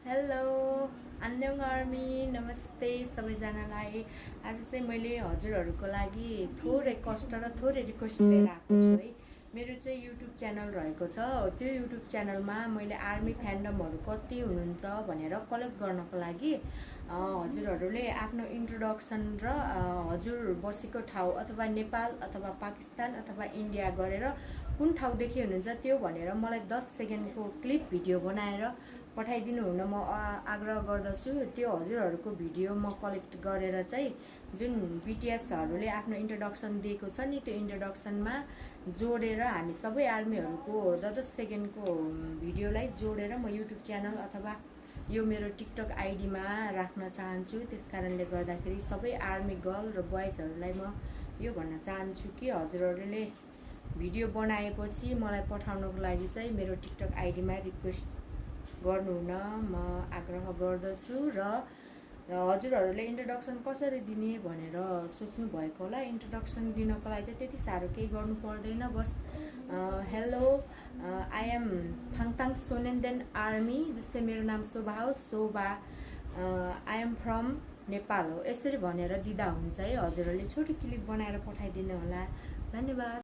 Hello अन्योङ army नमस्ते सबैजनालाई। आज चाहिँ मैले हजुरहरूको लागि थोरै कष्ट र थोरै रिक्वेस्ट लिएर आएको छु है। मेरो चाहिँ युट्युब च्यानल रहेको छ। त्यो युट्युब च्यानलमा मैले आर्मी फ्यान्डमहरू कति हुनुहुन्छ भनेर कलेक्ट गर्नको लागि हजुरहरूले आफ्नो इन्ट्रोडक्सन र हजुर बसेको ठाउँ अथवा नेपाल अथवा पाकिस्तान अथवा इन्डिया गरेर कुन ठाउँदेखि हुनुहुन्छ त्यो भनेर मलाई 10 सेकेन्डको क्लिप भिडियो बनाएर पठाइदिनु हुन म आग्रह गर्दछु। त्यो हजुरहरूको भिडियो म कलेक्ट गरेर चाहिँ जुन बिटिएसहरूले आफ्नो इन्ट्रोडक्सन दिएको छ नि त्यो इन्ट्रोडक्सनमा जोडेर हामी सबै आर्मीहरूको 10 सेकेन्डको भिडियोलाई जोडेर म युट्युब च्यानल अथवा यो मेरो टिकटक आइडीमा राख्न चाहन्छु। त्यसकारणले गर्दाखेरि सबै आर्मी गर्ल र बोइजहरूलाई म यो भन्न चाहन्छु कि हजुरहरूले भिडियो बनाएपछि मलाई पठाउनको लागि चाहिँ मेरो टिकटक आइडीमा रिक्वेस्ट गर्नुहुन म आग्रह गर्दछु। र हजुरहरूले इन्ट्रोडक्सन कसरी दिने भनेर सोच्नु भएको होला। इन्ट्रोडक्सन दिनको लागि चाहिँ त्यति साह्रो केही गर्नु पर्दैन। बस हेलो आई एम फाङताङ सोनेन्देन आर्मी, जस्तै मेरो नाम शोभा हो, शोभा आई एम फ्रम नेपाल हो, यसरी भनेर दिँदा हुन्छ है। हजुरहरूले छोटो क्लिप बनाएर पठाइदिनु होला। धन्यवाद।